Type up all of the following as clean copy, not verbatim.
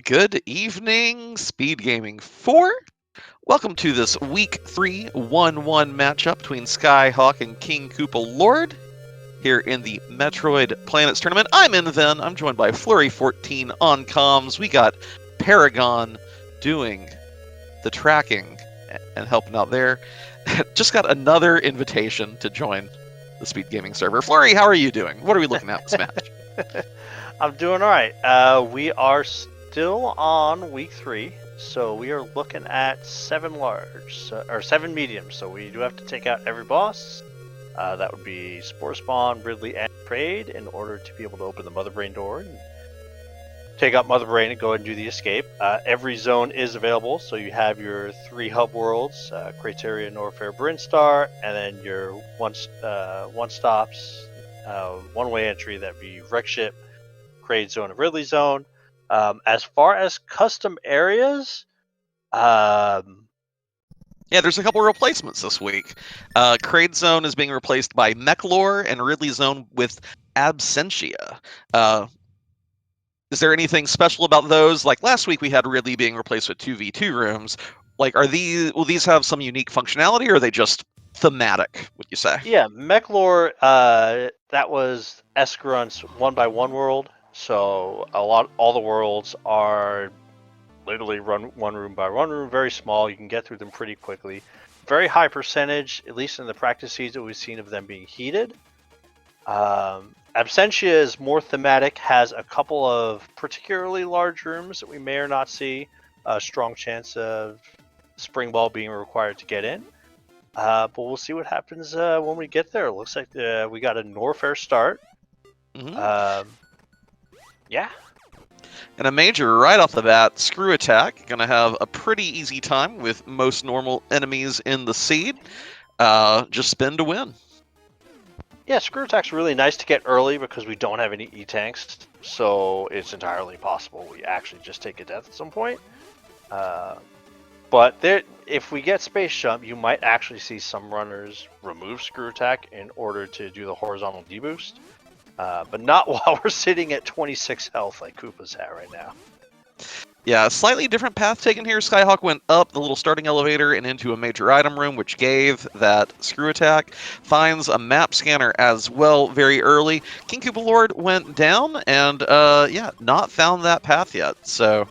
Good evening, Speed Gaming 4. Welcome to this Week 3 1-1 matchup between Skyhawk and KingKoopaLord here in the Metroid Planets Tournament. I'm Inven. I'm joined by Flurry14 on comms. We got Paragon doing the tracking and helping out there. Just got another invitation to join the Speed Gaming server. Flurry, how are you doing? What are we looking at this match? I'm doing all right. We are still on week 3, so we are looking at 7 large, or 7 mediums. So we do have to take out every boss. That would be Spore Spawn, Ridley, and Trade in order to be able to open the Mother Brain door and take out Mother Brain and go ahead and do the escape. Every zone is available, so you have your 3 hub worlds, Crateria, Norfair, Brinstar, and then your one stops, one-way entry, that'd be Wreck Ship, Crate Zone, and Ridley Zone. As far as custom areas, yeah, there's a couple replacements this week. Crate Zone is being replaced by Mechlor and Ridley Zone with Absentia. Is there anything special about those? Like last week we had Ridley being replaced with 2v2 rooms. Like, will these have some unique functionality, or are they just thematic, would you say? Yeah, Mechlor, that was Escaron's 1x1 world. So all the worlds are literally run one room by one room, very small. You can get through them pretty quickly. Very high percentage, at least in the practice seeds that we've seen, of them being heated. Absentia is more thematic, has a couple of particularly large rooms that we may or not see. A strong chance of Spring Ball being required to get in. But we'll see what happens when we get there. It looks like we got a Norfair start. Mm-hmm. Yeah. And a major right off the bat, Screw Attack. Going to have a pretty easy time with most normal enemies in the seed. Just spin to win. Yeah, Screw Attack's really nice to get early because we don't have any E-Tanks. So it's entirely possible we actually just take a death at some point. But if we get Space Jump, you might actually see some runners remove Screw Attack in order to do the horizontal deboost. But not while we're sitting at 26 health like Koopa's at right now. Yeah, a slightly different path taken here. Skyhawk went up the little starting elevator and into a major item room, which gave that Screw Attack. Finds a map scanner as well very early. KingKoopaLord went down and, not found that path yet. So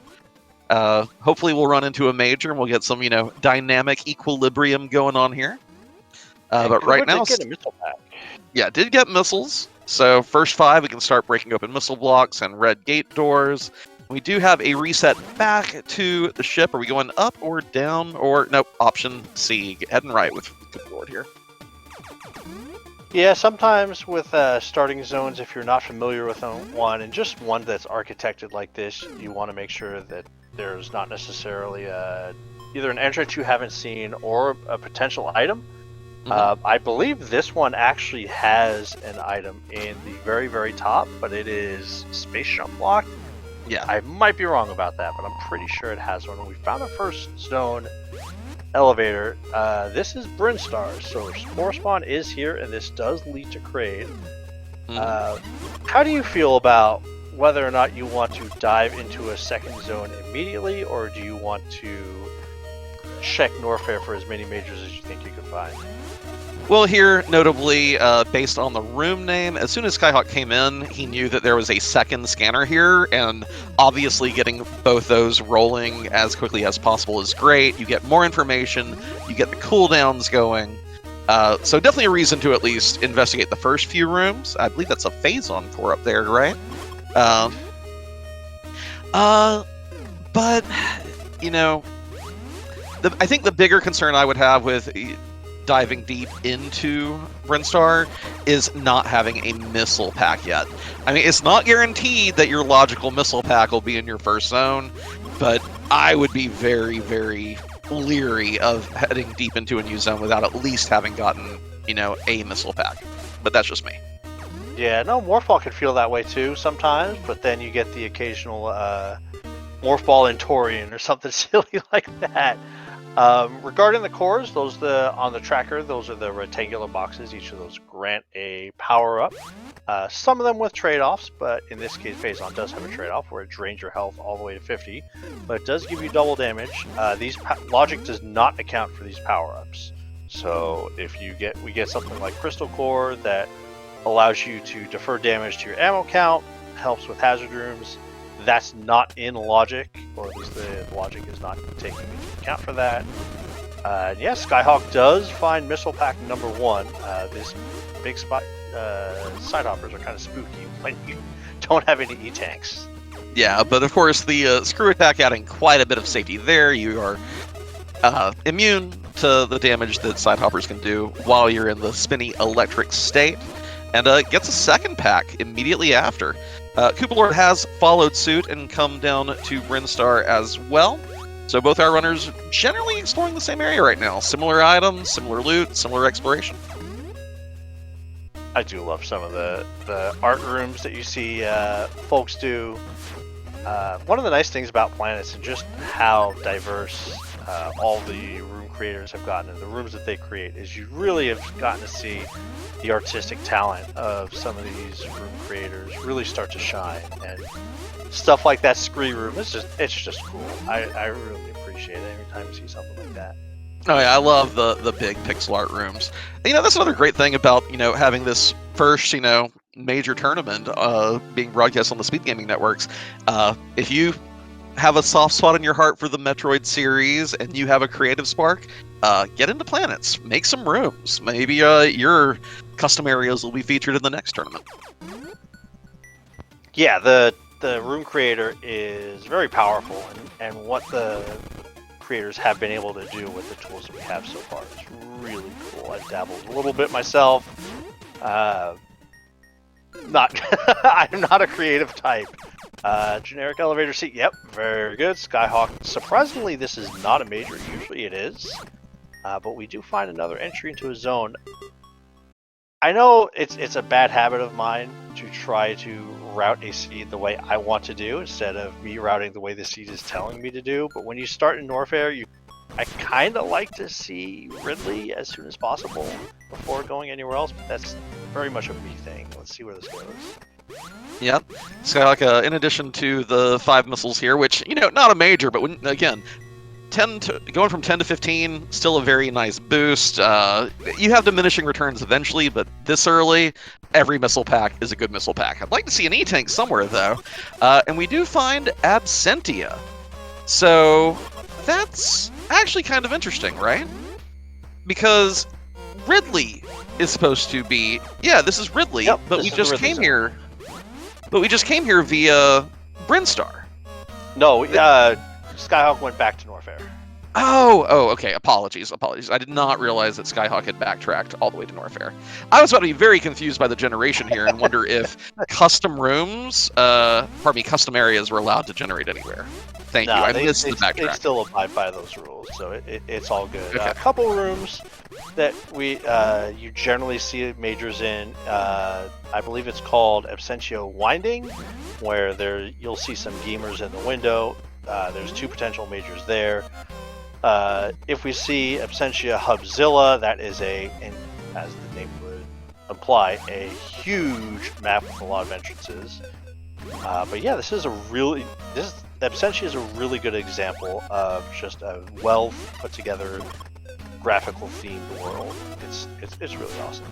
hopefully we'll run into a major and we'll get some, dynamic equilibrium going on here. But right now... did get a missile pack. Yeah, did get missiles. So first 5, we can start breaking open missile blocks and red gate doors. We do have a reset back to the ship. Are we going up or down? Or, nope, option C. Heading right with KoopaLord here. Yeah, sometimes with starting zones, if you're not familiar with one, and just one that's architected like this, you want to make sure that there's not necessarily either an entrance you haven't seen or a potential item. Mm-hmm. I believe this one actually has an item in the very, very top, but it is Space Jump block. Yeah. I might be wrong about that, but I'm pretty sure it has one. We found a first zone elevator. This is Brinstar, so Spore Spawn is here, and this does lead to Crade. Mm-hmm. How do you feel about whether or not you want to dive into a second zone immediately, or do you want to check Norfair for as many majors as you think you can find? Well, here, notably, based on the room name, as soon as Skyhawk came in, he knew that there was a second scanner here, and obviously getting both those rolling as quickly as possible is great. You get more information, you get the cooldowns going, so definitely a reason to at least investigate the first few rooms. I believe that's a Phazon core up there, right? But, I think the bigger concern I would have with diving deep into Brinstar is not having a missile pack yet. I mean, it's not guaranteed that your logical missile pack will be in your first zone, but I would be very, very leery of heading deep into a new zone without at least having gotten, a missile pack. But that's just me. Yeah, no, Morph Ball can feel that way too sometimes, but then you get the occasional Morph Ball in Torian or something silly like that. Regarding the cores, on the tracker, those are the rectangular boxes. Each of those grant a power-up. Some of them with trade-offs, but in this case, Phazon does have a trade-off where it drains your health all the way to 50, but it does give you double damage. Logic does not account for these power-ups. So if we get something like Crystal Core that allows you to defer damage to your ammo count, helps with hazard rooms. That's not in Logic, or at least the Logic is not taking into account for that. Yes, Skyhawk does find missile pack number 1. This big spot side hoppers are kind of spooky when you don't have any E-tanks. Yeah, but of course the screw attack adding quite a bit of safety there. You are immune to the damage that side hoppers can do while you're in the spinny electric state, and gets a second pack immediately after. KoopaLord has followed suit and come down to Brinstar as well. So both our runners generally exploring the same area right now. Similar items, similar loot, similar exploration. I do love some of the art rooms that you see folks do. One of the nice things about Planets and just how diverse all the room creators have gotten and the rooms that they create is you really have gotten to see the artistic talent of some of these room creators really start to shine, and stuff like that scree room it's just cool. I really appreciate it every time you see something like that. Oh yeah, I love the big pixel art rooms. And, that's another great thing about having this first major tournament being broadcast on the SpeedGaming networks. If you have a soft spot in your heart for the Metroid series and you have a creative spark, get into Planets, make some rooms. Maybe your custom areas will be featured in the next tournament. Yeah, the room creator is very powerful, and what the creators have been able to do with the tools that we have so far is really cool. I've dabbled a little bit myself. I'm not a creative type. Generic elevator seat, yep, very good. Skyhawk, surprisingly this is not a major, usually it is. But we do find another entry into a zone. I know it's a bad habit of mine to try to route a seed the way I want to do instead of me routing the way the seed is telling me to do, but when you start in Norfair, I kind of like to see Ridley as soon as possible before going anywhere else, but that's very much a me thing. Let's see where this goes. Yep. Skyhawk, in addition to the 5 missiles here, which, not a major, but again, going from 10 to 15, still a very nice boost. You have diminishing returns eventually, but this early, every missile pack is a good missile pack. I'd like to see an E-tank somewhere, though. And we do find Absentia. So that's actually kind of interesting, right? Because Ridley is supposed to be... Yeah, this is Ridley, yep, but we just came here... But we just came here via Brinstar. No, Skyhawk went back to Norfair. Oh, okay. Apologies. I did not realize that Skyhawk had backtracked all the way to Norfair. I was about to be very confused by the generation here and wonder if custom areas were allowed to generate anywhere. Thank you. I missed the backtrack. They still abide by those rules, so it's all good. Okay. A couple rooms that you generally see majors in. I believe it's called Absentia Winding, where you'll see some gamers in the window. There's 2 potential majors there. If we see Absentia Hubzilla, that is as the name would imply, a huge map with a lot of entrances. But yeah, Absentia is a really good example of just a well put together graphical themed world. It's really awesome.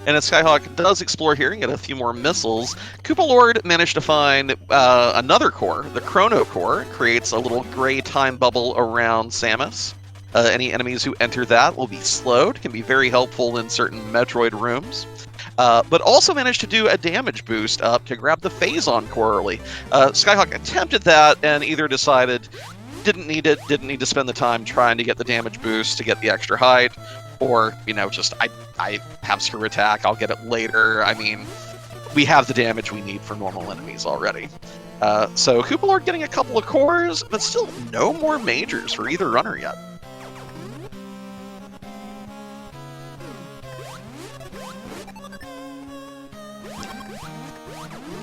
And as Skyhawk does explore here and get a few more missiles, KoopaLord managed to find another core, the Chrono Core. It creates a little gray time bubble around Samus. Any enemies who enter that will be slowed, can be very helpful in certain Metroid rooms. But also managed to do a damage boost up to grab the Phazon core early. Skyhawk attempted that and either decided didn't need to spend the time trying to get the damage boost to get the extra height, or, just, I have screw attack, I'll get it later. I mean, we have the damage we need for normal enemies already. So KoopaLord getting a couple of cores, but still no more majors for either runner yet.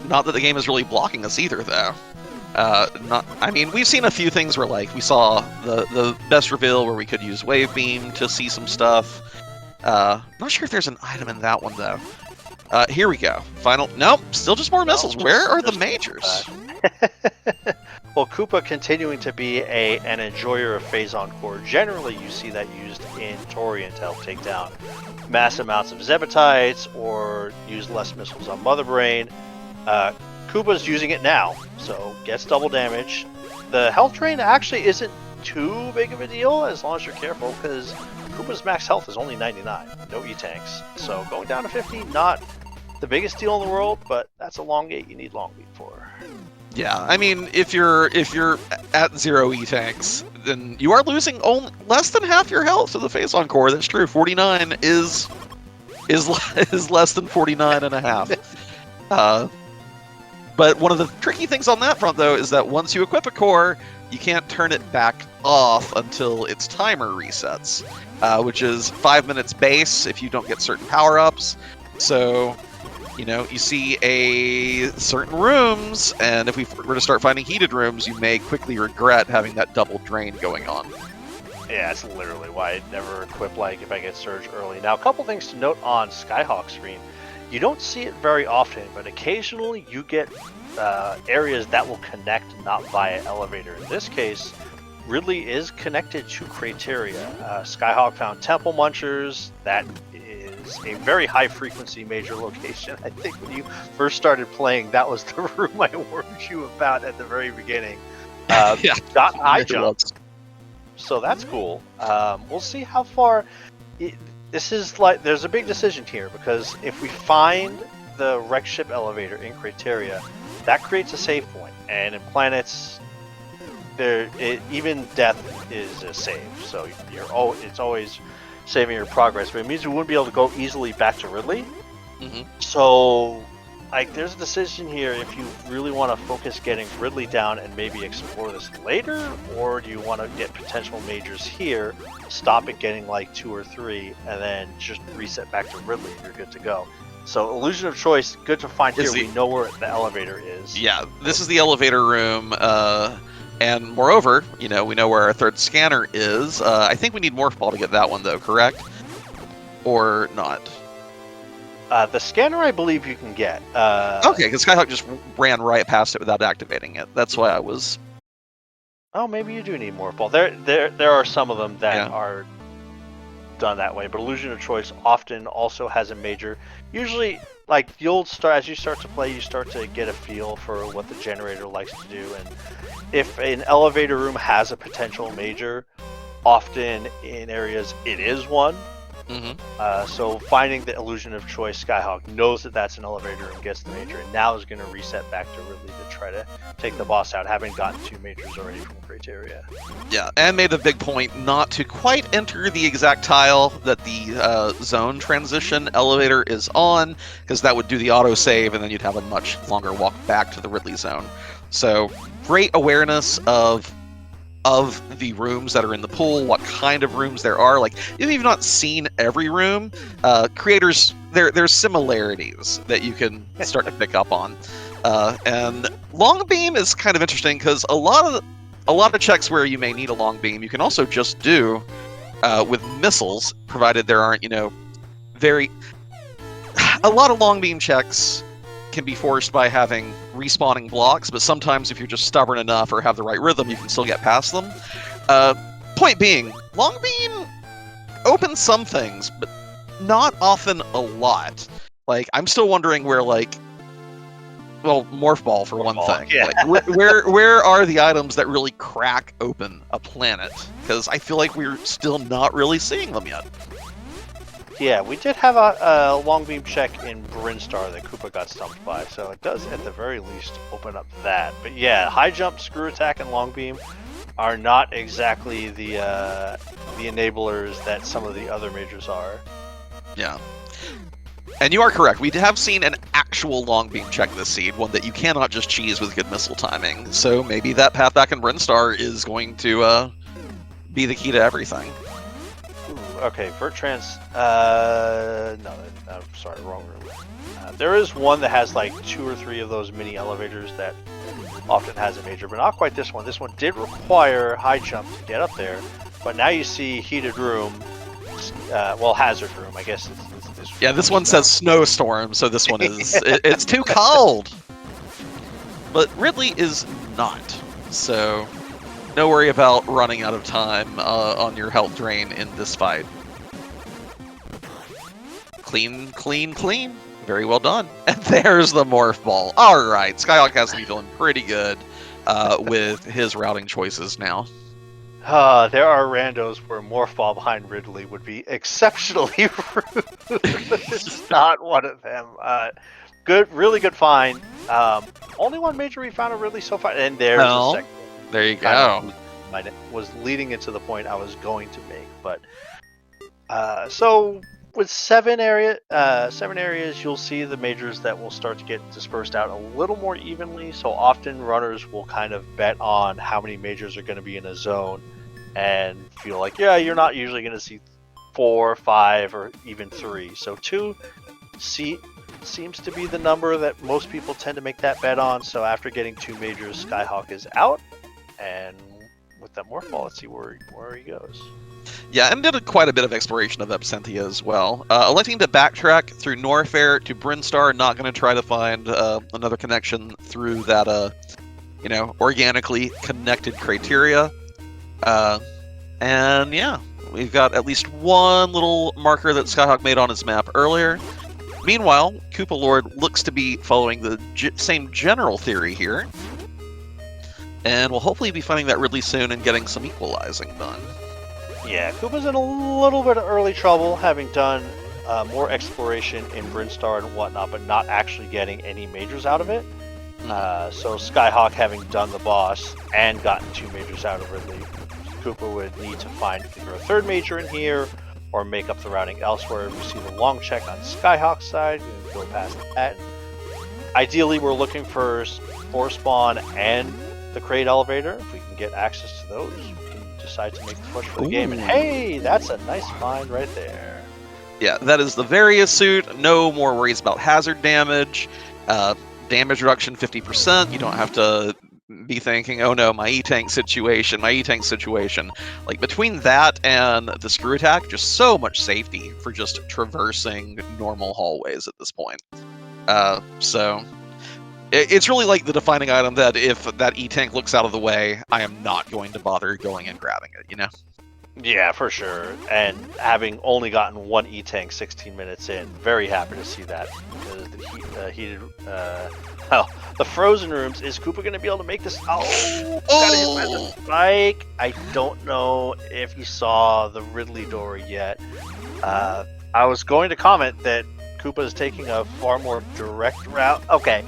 Not that the game is really blocking us either, though. Not. I mean, we've seen a few things where, like, we saw the best reveal where we could use wave beam to see some stuff. Not sure if there's an item in that one though. Here we go. Final. Nope. Still just more missiles. Where are the majors? Well, Koopa continuing to be an enjoyer of Phazon Core. Generally, you see that used in Torian to help take down mass amounts of Zebatites or use less missiles on Mother Brain. Koopa's using it now, so gets double damage. The health drain actually isn't too big of a deal as long as you're careful, because Koopa's max health is only 99, no E-tanks. So going down to 50, not the biggest deal in the world, but that's a long gate you need long beat for. Yeah, I mean, if you're at 0 E-tanks, then you are losing only less than half your health to the Phazon Core. That's true. 49 is less than 49 and a half. But one of the tricky things on that front, though, is that once you equip a core, you can't turn it back off until its timer resets, which is 5 minutes base if you don't get certain power-ups. So, you know, you see certain rooms, and if we were to start finding heated rooms, you may quickly regret having that double drain going on. Yeah, that's literally why I never equip, like, if I get Surge early. Now, a couple things to note on Skyhawk's screen. You don't see it very often, but occasionally you get areas that will connect not via elevator. In this case, Ridley is connected to Crateria. Skyhawk found Temple Munchers. That is a very high frequency major location. I think when you first started playing, that was the room I warned you about at the very beginning. Yeah, got high jumps. So that's cool. We'll see how far... This is like, there's a big decision here, because if we find the wreck ship elevator in Crateria, that creates a save point, and in planets, even death is a save, so it's always saving your progress, but it means we wouldn't be able to go easily back to Ridley. Mm-hmm. So, like, there's a decision here if you really want to focus getting Ridley down and maybe explore this later, or do you want to get potential majors here, stop at getting like 2 or 3, and then just reset back to Ridley and you're good to go. So illusion of choice, good to find here. We know where the elevator is. Yeah, this is the elevator room, and moreover, you know, we know where our third scanner is. I think we need Morph Ball to get that one though, correct? Or not? The scanner, I believe you can get. Okay, because Skyhawk just ran right past it without activating it. That's why I was... Oh, maybe you do need Morph Ball. There are some of them that are done that way, but Illusion of Choice often also has a major. Usually, like, as you start to play, you start to get a feel for what the generator likes to do, and if an elevator room has a potential major, often in areas it is one. Mm-hmm. So finding the Illusion of Choice, Skyhawk knows that that's an elevator and gets the major, and now is going to reset back to Ridley to try to take the boss out, having gotten 2 majors already from Crateria. Yeah, and made a big point not to quite enter the exact tile that the zone transition elevator is on, because that would do the autosave, and then you'd have a much longer walk back to the Ridley zone. So great awareness of the rooms that are in the pool, what kind of rooms there are. Like, if you've not seen every room, creators, there's similarities that you can start to pick up on. And long beam is kind of interesting because a lot of checks where you may need a long beam, you can also just do with missiles, provided there aren't, a lot of long beam checks can be forced by having respawning blocks, but sometimes if you're just stubborn enough or have the right rhythm, you can still get past them. Point being, long beam opens some things, but not often a lot. Like, I'm still wondering where, Morph Ball for one thing. Yeah. Like, where are the items that really crack open a planet? Because I feel like we're still not really seeing them yet. Yeah, we did have a long beam check in Brinstar that Koopa got stumped by, so it does at the very least open up that. But yeah, high jump, screw attack, and long beam are not exactly the enablers that some of the other majors are. Yeah. And you are correct. We have seen an actual long beam check this seed, one that you cannot just cheese with good missile timing. So maybe that path back in Brinstar is going to be the key to everything. okay, Vertrans. No, I'm sorry, wrong room. There is one that has like 2 or 3 of those mini elevators that often has a major, but not quite this one. This one did require high jump to get up there, but now you see heated room. Well, hazard room, I guess. Yeah, this one says snowstorm, so this one is it's too cold. But Ridley is not, so no worry about running out of time on your health drain in this fight. Clean, clean, clean. Very well done. And there's the morph ball. All right, Skyhawk has to be feeling pretty good with his routing choices now. There are randos where morph ball behind Ridley would be exceptionally rude. It's not one of them. Good, really good find. Only one major we found of Ridley so far, and there's the second. There you go. Was leading into the point I was going to make, but so with 7 areas, you'll see the majors that will start to get dispersed out a little more evenly. So often runners will kind of bet on how many majors are going to be in a zone, and feel like, yeah, you're not usually going to see 4, 5, or even 3. So 2 seems to be the number that most people tend to make that bet on. So after getting 2 majors, Skyhawk is out, and with that morph ball, let's see where he goes. Yeah, and did quite a bit of exploration of Absentia as well. Electing to backtrack through Norfair to Brinstar, not going to try to find another connection through that, organically connected criteria. And yeah, we've got at least one little marker that Skyhawk made on his map earlier. Meanwhile, KoopaLord looks to be following the same general theory here. And we'll hopefully be finding that Ridley soon and getting some equalizing done. Yeah, Koopa's in a little bit of early trouble, having done more exploration in Brinstar and whatnot, but not actually getting any majors out of it. So Skyhawk, having done the boss and gotten 2 majors out of Ridley, Koopa would need to find either a 3rd major in here or make up the routing elsewhere. We see the long check on Skyhawk's side, and go past that. Ideally, we're looking for spawn and the crate elevator. If we can get access to those, we can decide to make the push for the game. And hey, that's a nice find right there. Yeah, that is the Various suit. No more worries about hazard damage. Damage reduction 50%. You don't have to be thinking, oh no, my E-tank situation. Like, between that and the screw attack, just so much safety for just traversing normal hallways at this point. So it's really like the defining item that if that E-tank looks out of the way, I am not going to bother going and grabbing it, you know? Yeah, for sure. And having only gotten 1 E-tank 16 minutes in, very happy to see that. Because the frozen rooms, is Koopa going to be able to make this? Oh! Got hit by the spike. I don't know if you saw the Ridley door yet. I was going to comment that Koopa is taking a far more direct route. Okay.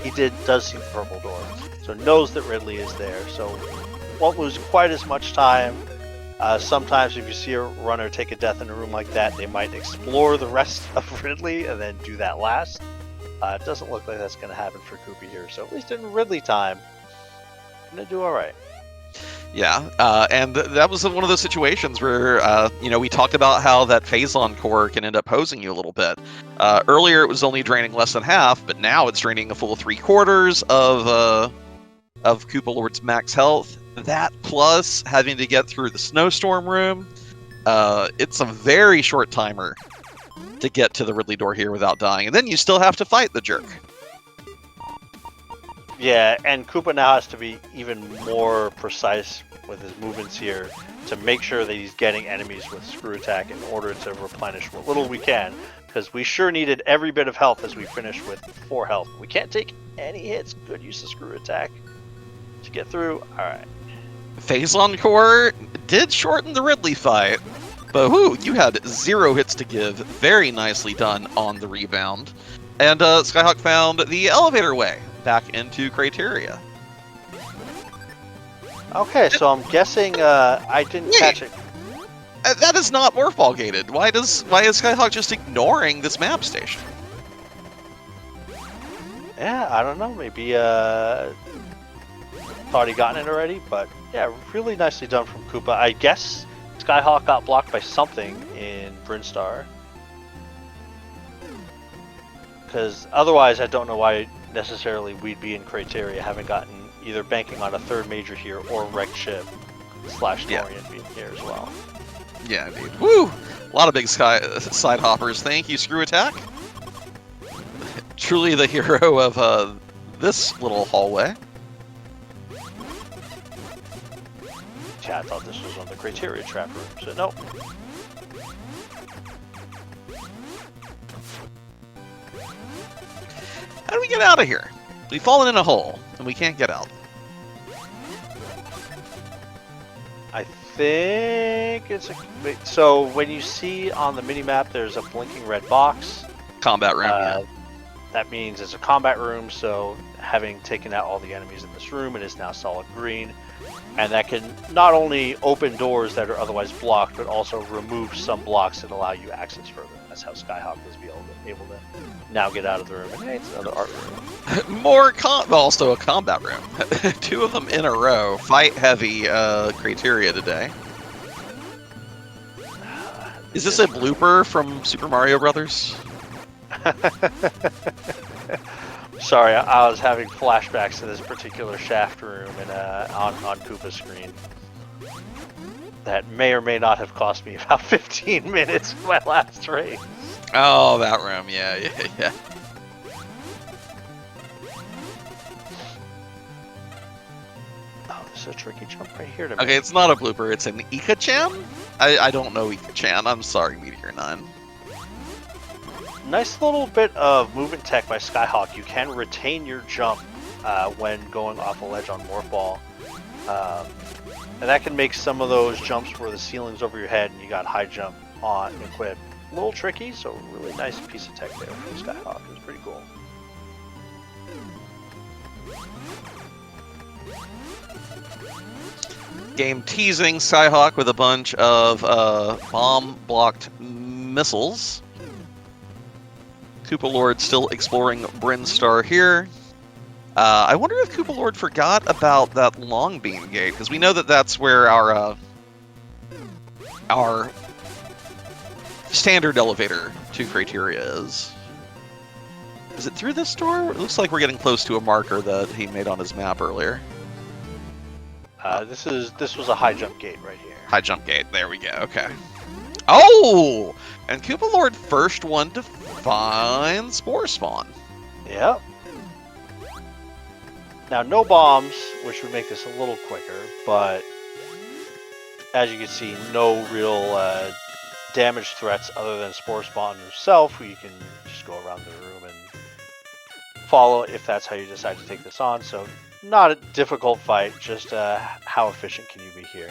He does see the purple door, so knows that Ridley is there, so won't lose quite as much time. Sometimes if you see a runner take a death in a room like that, they might explore the rest of Ridley and then do that last. It doesn't look like that's going to happen for Koopa here, so at least in Ridley time, going to do alright. Yeah, and that was one of those situations where, we talked about how that Phazon core can end up posing you a little bit. Earlier it was only draining less than half, but now it's draining a full 3/4 of KoopaLord's max health. That plus having to get through the snowstorm room, it's a very short timer to get to the Ridley door here without dying, and then you still have to fight the jerk. Yeah, and Koopa now has to be even more precise with his movements here to make sure that he's getting enemies with screw attack in order to replenish what little we can, because we sure needed every bit of health as we finished with 4 health. We can't take any hits. Good use of screw attack to get through. Alright. Phazon core did shorten the Ridley fight, but you had 0 hits to give. Very nicely done on the rebound. And Skyhawk found the elevator way back into criteria. Okay, so I'm guessing I didn't catch it. That is not morph ball gated. Why is Skyhawk just ignoring this map station? Yeah, I don't know. Maybe thought he gotten it already, but yeah, really nicely done from Koopa. I guess Skyhawk got blocked by something in Brinstar. Because otherwise, I don't know why necessarily we'd be in Criteria, having gotten either banking on a third major here or wrecked ship / Torian being here as well. Yeah, indeed. Woo! A lot of big side hoppers. Thank you, Screw Attack. Truly the hero of this little hallway. Yeah, I thought this was on the Criteria trap room, so nope. How do we get out of here? We've fallen in a hole, and we can't get out. I think it's a... So when you see on the mini-map there's a blinking red box. Combat room, yeah. That means it's a combat room, so having taken out all the enemies in this room, it is now solid green. And that can not only open doors that are otherwise blocked, but also remove some blocks that allow you access further. That's how Skyhawk is able to now get out of the room. And hey, it's another art room. Also a combat room. 2 of them in a row. Fight heavy criteria today. Is this a blooper from Super Mario Brothers? Sorry, I was having flashbacks to this particular shaft room and on Koopa's screen. That may or may not have cost me about 15 minutes in my last race. Oh, that room, yeah. Oh, this is a tricky jump right here to me. Okay, it's not a blooper, it's an Ika-chan? I don't know Ika-chan, I'm sorry, Meteor 9. Nice little bit of movement tech by Skyhawk. You can retain your jump when going off a ledge on Morph Ball. And that can make some of those jumps where the ceiling's over your head and you got high jump on equipped a little tricky, so really nice piece of tech there from Skyhawk. It was pretty cool. Game teasing Skyhawk with a bunch of bomb-blocked missiles. KoopaLord still exploring Brinstar here. I wonder if KoopaLord forgot about that long beam gate, because we know that that's where our standard elevator to Criteria is. Is it through this door? It looks like we're getting close to a marker that he made on his map earlier. This was a high jump gate right here. High jump gate. There we go. Okay. Oh! And KoopaLord first one to find Spore Spawn. Yep. Now, no bombs, which would make this a little quicker, but as you can see, no real damage threats other than Spore Spawn himself, who you can just go around the room and follow if that's how you decide to take this on. So, not a difficult fight, just how efficient can you be here?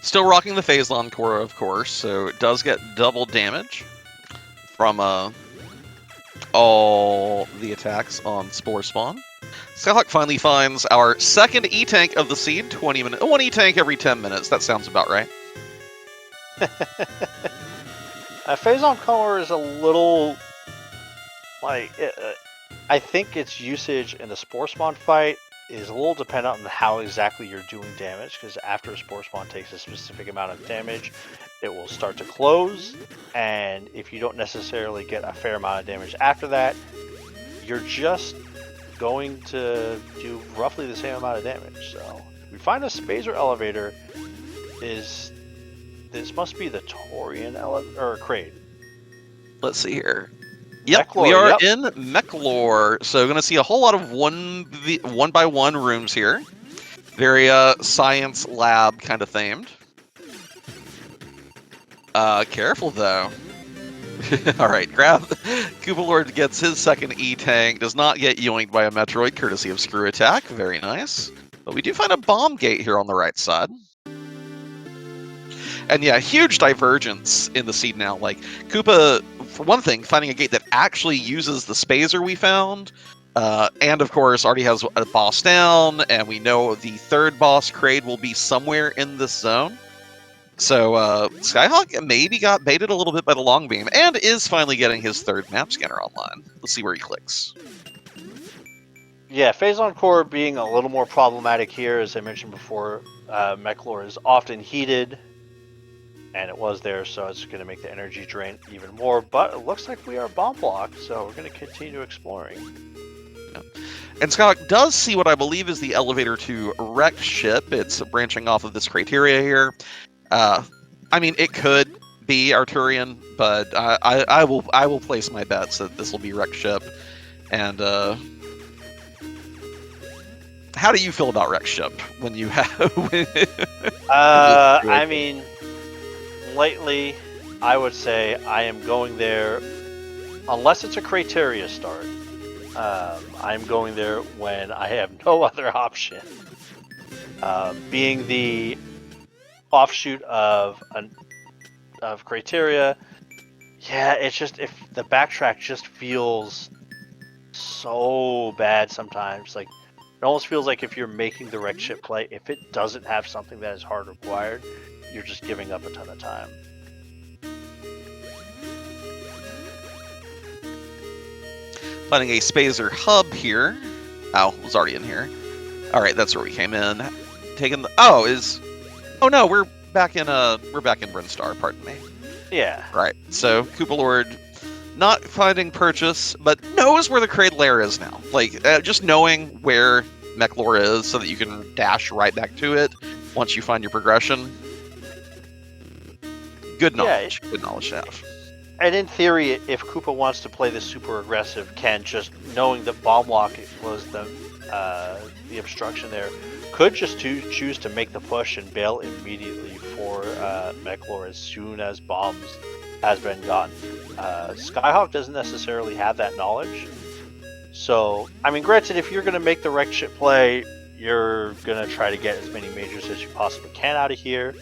Still rocking the Phazon core, of course, so it does get double damage from all the attacks on Spore Spawn. Skyhawk finally finds our second E-Tank of the seed, 20 minutes. One E-Tank every 10 minutes, that sounds about right. Phazon core is a little, like, I think its usage in the Spore Spawn fight is a little dependent on how exactly you're doing damage, because after a Spore Spawn takes a specific amount of damage, it will start to close, and if you don't necessarily get a fair amount of damage after that, you're just going to do roughly the same amount of damage. So we find a Spazer elevator this must be the Torian elevator, or Crate. Let's see here. Yep, Mechlor, we are yep. in Mechlor, so going to see a whole lot of one by one rooms here. Very science lab kind of themed. Careful though. Alright, KoopaLord gets his second E-Tank, does not get yoinked by a Metroid, courtesy of Screw Attack, very nice. But we do find a bomb gate here on the right side. And yeah, huge divergence in the seed now. Like, Koopa, for one thing, finding a gate that actually uses the Spazer we found, and of course already has a boss down, and we know the third boss, Kraid, will be somewhere in this zone. So Skyhawk maybe got baited a little bit by the long beam, and is finally getting his third map scanner online. Let's see where he clicks. Yeah, Phazon Core being a little more problematic here, as I mentioned before. Mechlor is often heated, and it was there, so it's going to make the energy drain even more. But it looks like we are bomb blocked, so we're going to continue exploring. And Skyhawk does see what I believe is the elevator to wrecked ship. It's branching off of this criteria here. I mean, it could be Arturian, but I will place my bets that this will be wrecked ship. And how do you feel about wrecked ship when you have? I mean, lately, I would say I am going there, unless it's a criteria start. I'm going there when I have no other option. Being the offshoot of criteria, yeah, it's just, if the backtrack just feels so bad sometimes. Like, it almost feels like if you're making the wrecked ship play, if it doesn't have something that is hard required, you're just giving up a ton of time. Finding a Spazer hub here. Oh, it was already in here. All right, that's where we came in. Taking the oh no, we're back in Brinstar. Pardon me. Yeah. Right. So KoopaLord not finding purchase, but knows where the Kraid lair is now. Like just knowing where Mechlor is, so that you can dash right back to it once you find your progression. Good knowledge. Good knowledge to have. And in theory, if Koopa wants to play this super aggressive, can just knowing that bomb lock was the obstruction there, could just choose to make the push and bail immediately for Mechlor as soon as bombs has been gotten. Skyhawk doesn't necessarily have that knowledge. So, I mean, granted, if you're going to make the wrecked ship play, you're going to try to get as many majors as you possibly can out of here.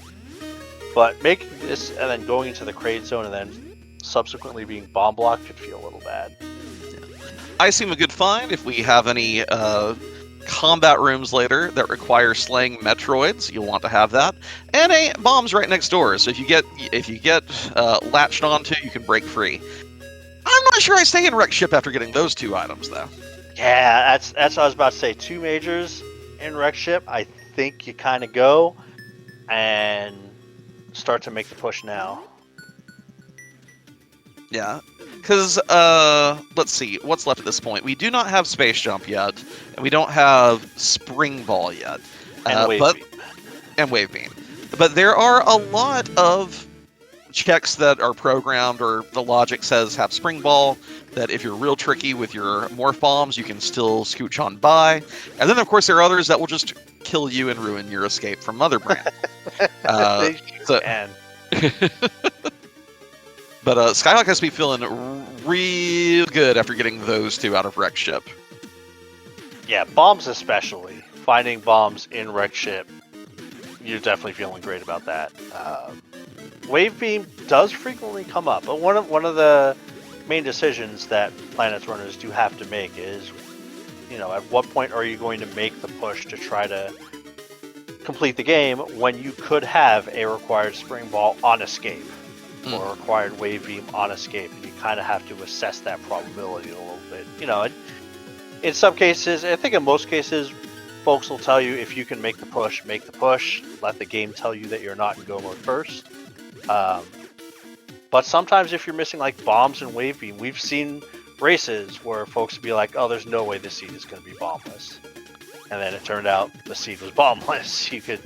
But making this and then going into the Kraid zone and then subsequently being bomb blocked could feel a little bad. I seem a good find if we have any combat rooms later that require slaying Metroids. You'll want to have that, and a bombs right next door. So if you get latched onto, you can break free. I'm not sure I stay in wrecked ship after getting those two items though. Yeah, that's what I was about to say. 2 majors in wrecked ship. I think you kind of go and start to make the push now. Yeah, because let's see what's left at this point. We do not have space jump yet, and we don't have spring ball yet, and wave beam. And wave beam. But there are a lot of checks that are programmed, or the logic says have spring ball. That if you're real tricky with your morph bombs, you can still scooch on by. And then of course there are others that will just kill you and ruin your escape from Mother Brand. But Skyhawk has to be feeling real good after getting those two out of wrecked ship. Yeah, bombs especially. Finding bombs in wrecked ship, you're definitely feeling great about that. Wave beam does frequently come up, but one of the main decisions that Planets runners do have to make is, at what point are you going to make the push to try to complete the game when you could have a required spring ball on escape? Or required wave beam on escape, and you kind of have to assess that probability a little bit. In some cases, I think in most cases, folks will tell you if you can make the push, make the push. Let the game tell you that you're not in go mode first. But sometimes if you're missing like bombs and wave beam, we've seen races where folks would be like, "Oh, there's no way this seed is going to be bombless," and then it turned out the seed was bombless. You could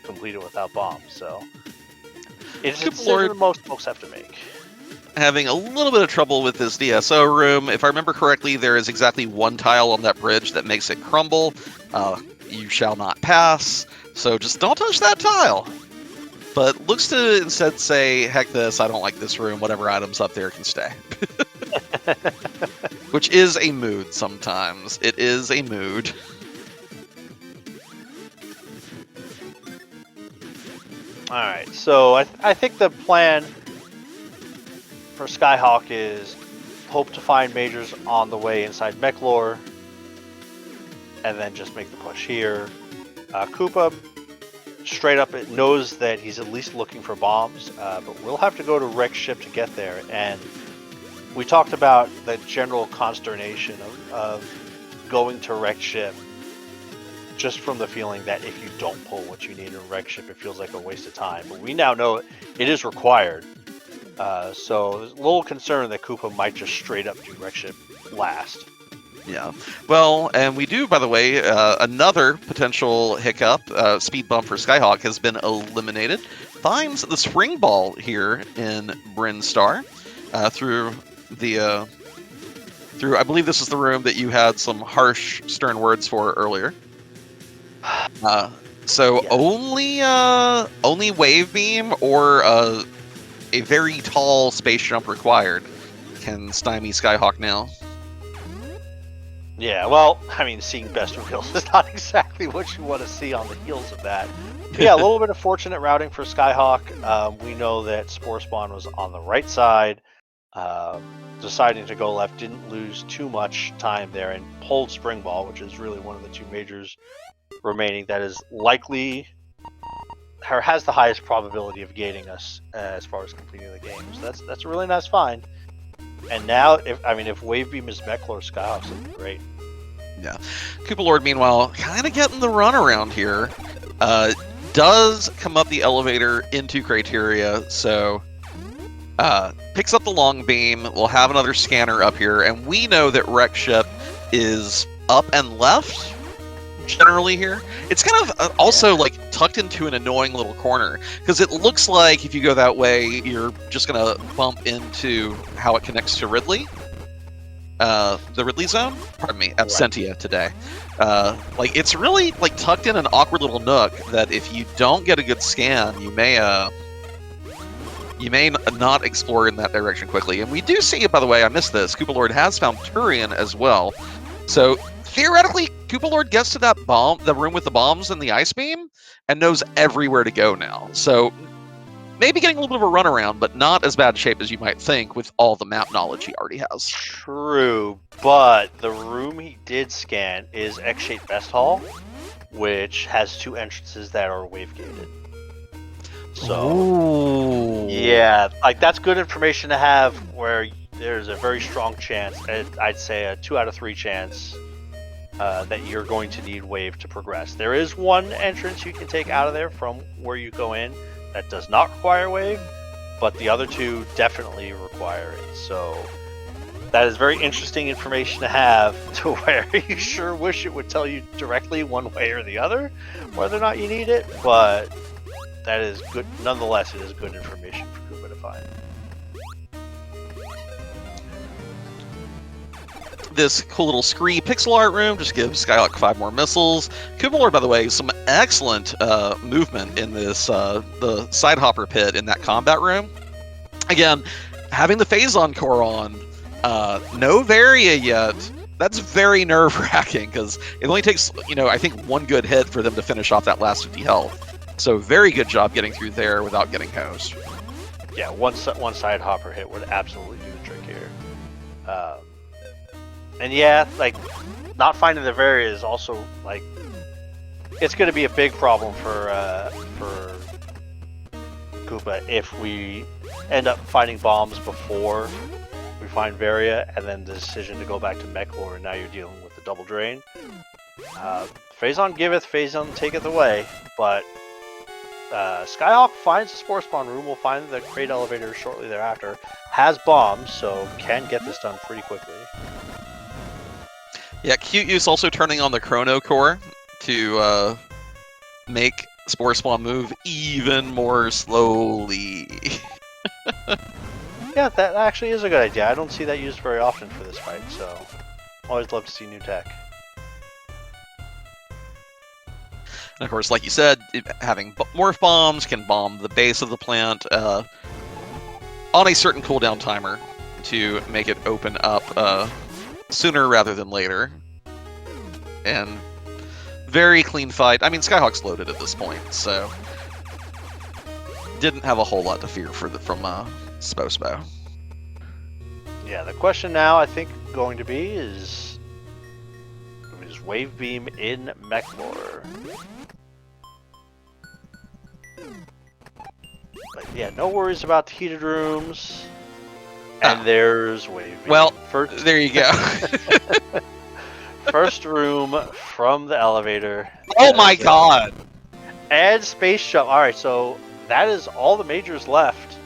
complete it without bombs. So. It's a decision that most folks have to make. Having a little bit of trouble with this DSO room. If I remember correctly, there is exactly one tile on that bridge that makes it crumble. You shall not pass, so just don't touch that tile. But looks to instead say, heck this, I don't like this room, whatever items up there can stay. Which is a mood sometimes. It is a mood. Alright, so I think the plan for Skyhawk is hope to find majors on the way inside Mechlor, and then just make the push here. Koopa, straight up, it knows that he's at least looking for bombs, but we'll have to go to wrecked ship to get there. And we talked about the general consternation of going to wreck ship just from the feeling that if you don't pull what you need in wreck ship, it feels like a waste of time. But we now know it is required. So there's a little concern that Koopa might just straight up do wreck ship last. Yeah. Well, and we do, by the way, another potential hiccup. Speed bump for Skyhawk has been eliminated. Finds the spring ball here in Bryn Star through the I believe this is the room that you had some harsh, stern words for earlier. So yeah. only wave beam or a very tall space jump required can stymie Skyhawk now. Yeah, well, I mean, seeing best wheels is not exactly what you want to see on the heels of that. But yeah, a little bit of fortunate routing for Skyhawk. We know that Spore Spawn was on the right side. Deciding to go left, didn't lose too much time there, and pulled Spring Ball, which is really one of the two majors remaining that is likely, or has the highest probability of gating us as far as completing the game. So that's a really nice find. And now, if Wave Beam is Mechlor, Skyhawk's looking great. Yeah. KoopaLord, meanwhile, kind of getting the runaround here. Does come up the elevator into Criteria, so picks up the long beam. We'll have another scanner up here, and we know that Wreck Ship is up and left generally here. It's kind of also like tucked into an annoying little corner because it looks like if you go that way you're just gonna bump into how it connects to Ridley, the Ridley zone, pardon me, Absentia today. Like it's really like tucked in an awkward little nook that if you don't get a good scan you may not explore in that direction quickly. And we do see, by the way, I missed this, KoopaLord has found Turian as well, so theoretically, KoopaLord gets to that the room with the bombs and the ice beam, and knows everywhere to go now. So maybe getting a little bit of a runaround, but not as bad shape as you might think with all the map knowledge he already has. True, but the room he did scan is X-shaped Best Hall, which has two entrances that are wave gated. So, yeah, like that's good information to have where there's a very strong chance, I'd say a 2 out of 3 chance, that you're going to need wave to progress. There is one entrance you can take out of there from where you go in that does not require wave, but the other two definitely require it. So that is very interesting information to have, to where you sure wish it would tell you directly one way or the other whether or not you need it, but that is good. Nonetheless, it is good information for Koopa to find. This cool little Scree pixel art room just gives Skyhawk 5 more missiles. KoopaLord, by the way, some excellent movement in this the side hopper pit in that combat room. Again, having the Phazon core on, no Varia yet. That's very nerve-wracking because it only takes, I think one good hit for them to finish off that last 50 health. So very good job getting through there without getting hosed. Yeah, one side hopper hit would absolutely do the trick here. And yeah, like, not finding the Varia is also, like, it's going to be a big problem for Koopa if we end up finding bombs before we find Varia, and then the decision to go back to Mechlor, and now you're dealing with the double drain. Phazon giveth, Phazon taketh away, but Skyhawk finds the Spore Spawn room, will find the crate elevator shortly thereafter, has bombs, so can get this done pretty quickly. Yeah, Cute Use also turning on the Chrono Core to make Spore Spawn move even more slowly. Yeah, that actually is a good idea. I don't see that used very often for this fight, so always love to see new tech. And of course, like you said, having Morph Bombs can bomb the base of the plant on a certain cooldown timer to make it open up sooner rather than later. And very clean fight. I mean, Skyhawk's loaded at this point, so didn't have a whole lot to fear from Spospo. Yeah, the question now I think going to be is Wave Beam in Mechlor. But yeah, no worries about the heated rooms. And there's Wave Beam. Well, there you go. First room from the elevator. Oh my god! And space jump. All right, so that is all the majors left.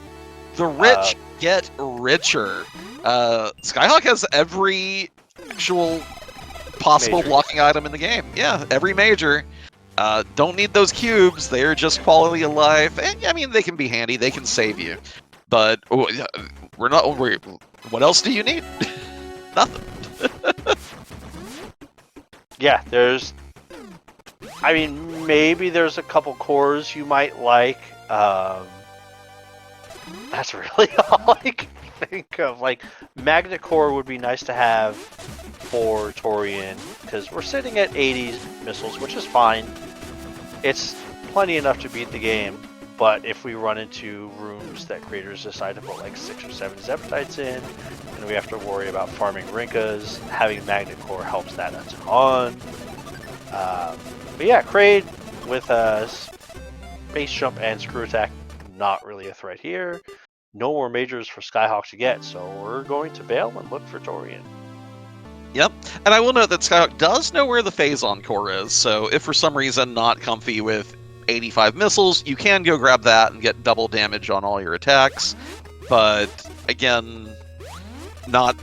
The rich get richer. Skyhawk has every actual possible Major. blocking item in the game. Yeah, every major. Don't need those cubes. They're just quality of life. And, I mean, they can be handy. They can save you. But what else do you need? Nothing. Yeah, I mean, maybe there's a couple cores you might like. That's really all I can think of. Like, Magnet Core would be nice to have for Torian, because we're sitting at 80 missiles, which is fine. It's plenty enough to beat the game, but if we run into rooms that creators decide to put like 6 or 7 Zeptites in, and we have to worry about farming Rinkas, having Magnet Core helps that a ton. But yeah, Kraid with Space Jump and Screw Attack, not really a threat here. No more majors for Skyhawk to get, so we're going to bail and look for Torian. Yep, and I will note that Skyhawk does know where the Phazon core is, so if for some reason not comfy with 85 missiles, you can go grab that and get double damage on all your attacks. But again, not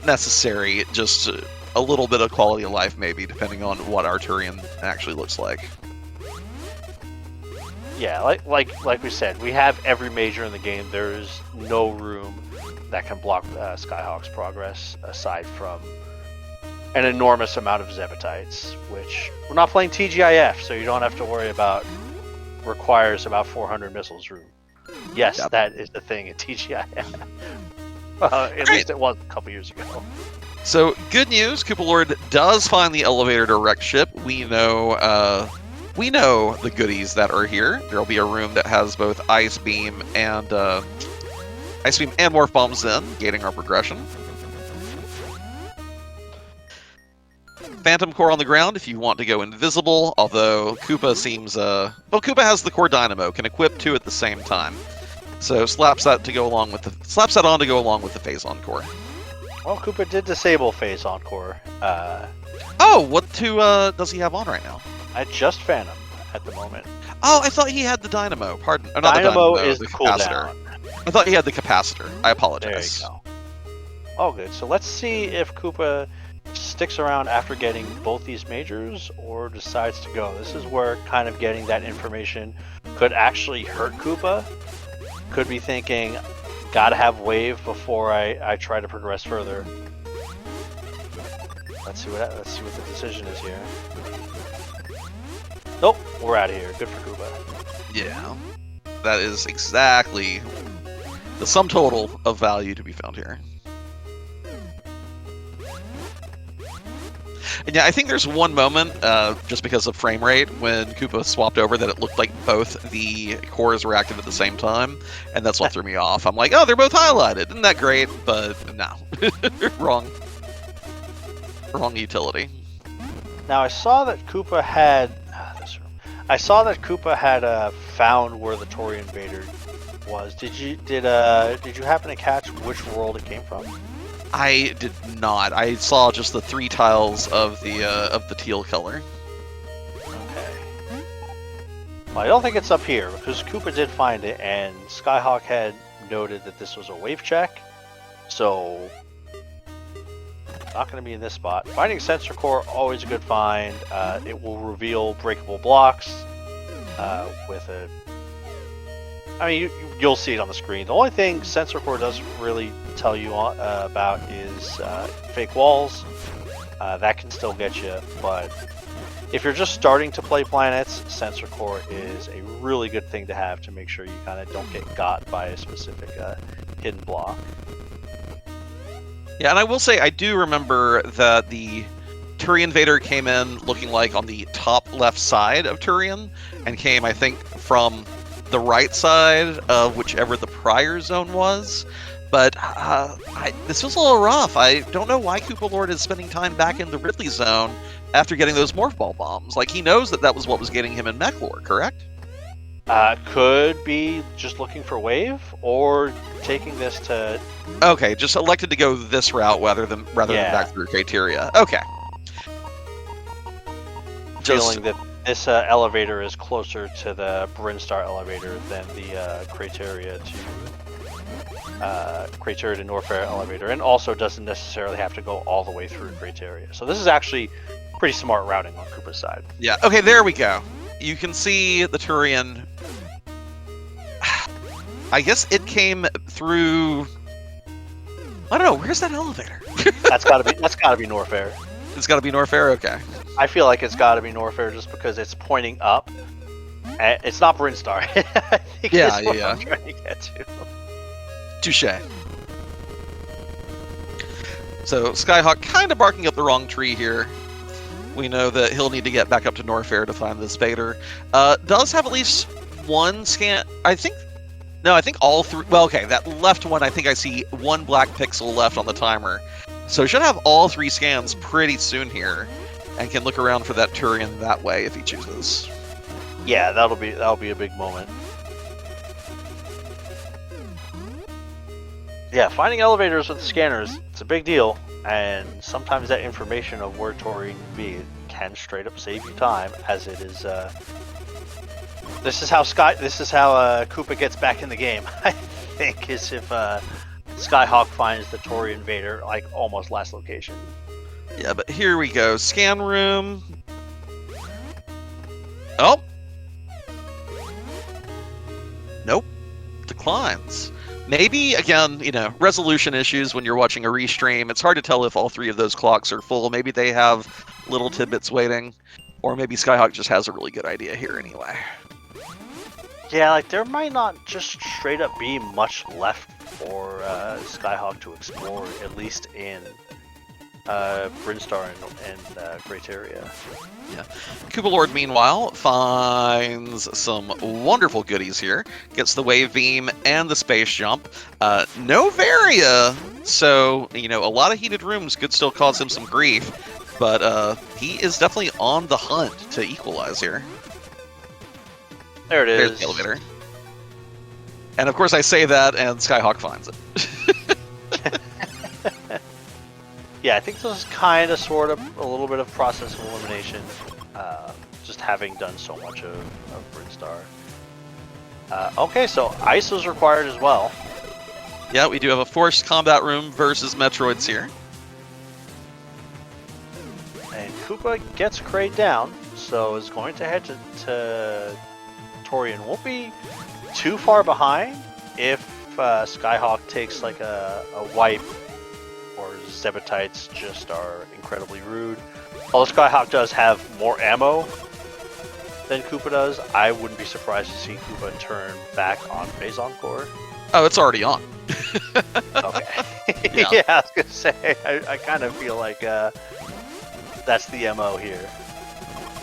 necessary, just a little bit of quality of life maybe, depending on what our Turian actually looks like. Yeah, like we said, we have every major in the game. There's no room that can block Skyhawk's progress aside from an enormous amount of Zeptites, which we're not playing TGIF, so you don't have to worry about. Requires about 400 missiles room. Yes, Yep. That is the thing in TGIF. At least it was a couple years ago. So, good news, KoopaLord does find the elevator to wreck ship. We know the goodies that are here. There'll be a room that has both Ice Beam and Morph Bombs in, gating our progression. Phantom Core on the ground if you want to go invisible, although Koopa seems, Koopa has the Core Dynamo, can equip 2 at the same time. So slaps that on to go along with the Phazon Core. Well, Koopa did disable Phazon Core. What 2 does he have on right now? I just Phantom at the moment. Oh, I thought he had the Dynamo. Pardon. Not Dynamo the Dynamo, is the the capacitor. cooldown. I thought he had the capacitor. I There apologize. you go. Oh, good. So let's see if Koopa sticks around after getting both these majors or decides to go. This is where kind of getting that information could actually hurt Koopa. Could be thinking, gotta have wave before I try to progress further. Let's see what the decision is here. Nope, we're out of here. Good for Koopa. Yeah. That is exactly the sum total of value to be found here. And yeah, I think there's one moment, just because of frame rate, when Koopa swapped over that it looked like both the cores were active at the same time, and that's what threw me off. I'm like, oh, they're both highlighted. Isn't that great? But no. Wrong utility. Now I saw that Koopa had this room. I saw that Koopa had found where the Tori Invader was. Did you happen to catch which world it came from? I did not. I saw just the 3 tiles of the teal color. Okay. Well, I don't think it's up here because Koopa did find it, and Skyhawk had noted that this was a wave check, so not going to be in this spot. Finding sensor core, always a good find. It will reveal breakable blocks with a. I mean, you'll see it on the screen. The only thing sensor core doesn't really tell you about is fake walls. That can still get you, but if you're just starting to play planets, sensor core is a really good thing to have to make sure you kind of don't get got by a specific hidden block. Yeah, and I will say I do remember that the Turian Invader came in looking like on the top left side of Turian, and came, I think, from the right side of whichever the prior zone was. But this was a little rough. I don't know why KoopaLord is spending time back in the Ridley zone after getting those Morph Ball bombs. Like, he knows that was what was getting him in Mech Lore, correct? Could be just looking for wave, or taking this to... Okay, just elected to go this route rather than back through Criteria. Okay. feeling that this elevator is closer to the Brinstar elevator than the Crateria to Norfair elevator, and also doesn't necessarily have to go all the way through Crateria. So this is actually pretty smart routing on Koopa's side. Yeah, okay, there we go. You can see the Turian. I guess it came through... I don't know, where's that elevator? That's gotta be Norfair. It's gotta be Norfair? Okay. I feel like it's gotta be Norfair just because it's pointing up. It's not Brinstar. I think that's what I'm trying to get to. Touche. So Skyhawk kind of barking up the wrong tree here. We know that he'll need to get back up to Norfair to find this Vader. Does have at least one scan. I think all three. Well, okay, that left one, I think I see one black pixel left on the timer. So he should have all three scans pretty soon here, and can look around for that Turian that way if he chooses. Yeah, that'll be a big moment. Yeah, finding elevators with scanners, it's a big deal, and sometimes that information of where Torian can be can straight up save you time, as it is. This is how Koopa gets back in the game. I think is if Skyhawk finds the Torian Vader like almost last location. Yeah, but here we go. Scan room. Oh. Nope. Declines. Maybe, again, resolution issues when you're watching a restream. It's hard to tell if all three of those clocks are full. Maybe they have little tidbits waiting. Or maybe Skyhawk just has a really good idea here anyway. Yeah, like there might not just straight up be much left for Skyhawk to explore, at least in Brinstar and Crateria. Yeah. KoopaLord, meanwhile, finds some wonderful goodies here. Gets the wave beam and the space jump. No Varia, so, a lot of heated rooms could still cause him some grief, but he is definitely on the hunt to equalize here. There it is. There's the elevator. And of course I say that, and Skyhawk finds it. Yeah, I think this is kind of sort of a little bit of process of elimination, just having done so much of Brinstar. Okay, so ice is required as well. Yeah, we do have a forced combat room versus Metroids here. And Koopa gets Kraid down, so is going to head to Torian. Won't be too far behind if Skyhawk takes like a wipe, or Zebatites just are incredibly rude. Although Skyhawk does have more ammo than Koopa does, I wouldn't be surprised to see Koopa turn back on Phase Encore. Oh, it's already on. Okay. Yeah. Yeah, I was gonna say, I kind of feel like that's the MO here.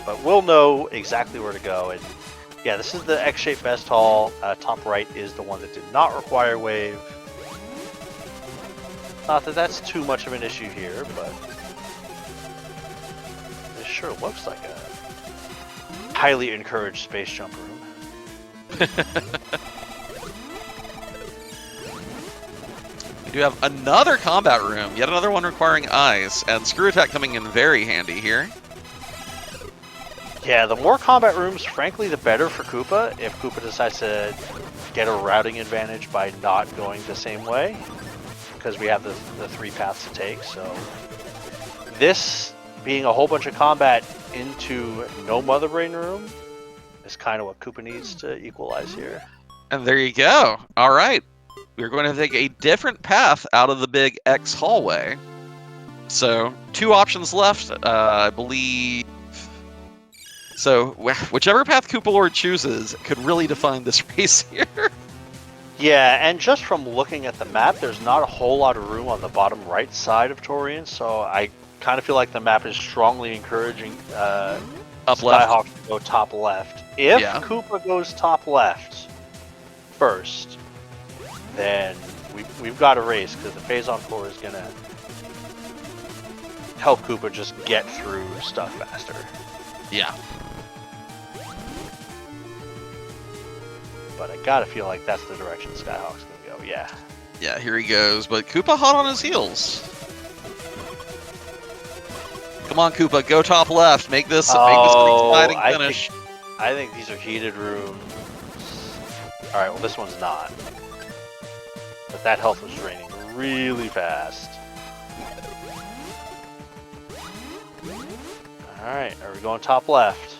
But we'll know exactly where to go. And yeah, this is the X-shaped vest hall. Top right is the one that did not require wave. Not that that's too much of an issue here, but this sure looks like a highly encouraged space jump room. We do have another combat room, yet another one requiring ice, and Screw Attack coming in very handy here. Yeah, the more combat rooms, frankly, the better for Koopa, if Koopa decides to get a routing advantage by not going the same way, because we have the three paths to take. So this being a whole bunch of combat into no Mother Brain room is kind of what Koopa needs to equalize here. And there you go. All right. We're going to take a different path out of the big X hallway. So, two options left, I believe. So, whichever path KoopaLord chooses could really define this race here. Yeah, and just from looking at the map, there's not a whole lot of room on the bottom right side of Torian, so I kind of feel like the map is strongly encouraging Skyhawk to go top left. If Koopa goes top left first, then we've got a race, because the Phase Encore is going to help Koopa just get through stuff faster. Yeah. But I gotta feel like that's the direction Skyhawk's gonna go, yeah. Yeah, here he goes, but Koopa hot on his heels. Come on, Koopa, go top left. Make this an Oh, exciting finish. I think these are heated rooms. Alright, well this one's not. But that health was draining really fast. Alright, are we going top left?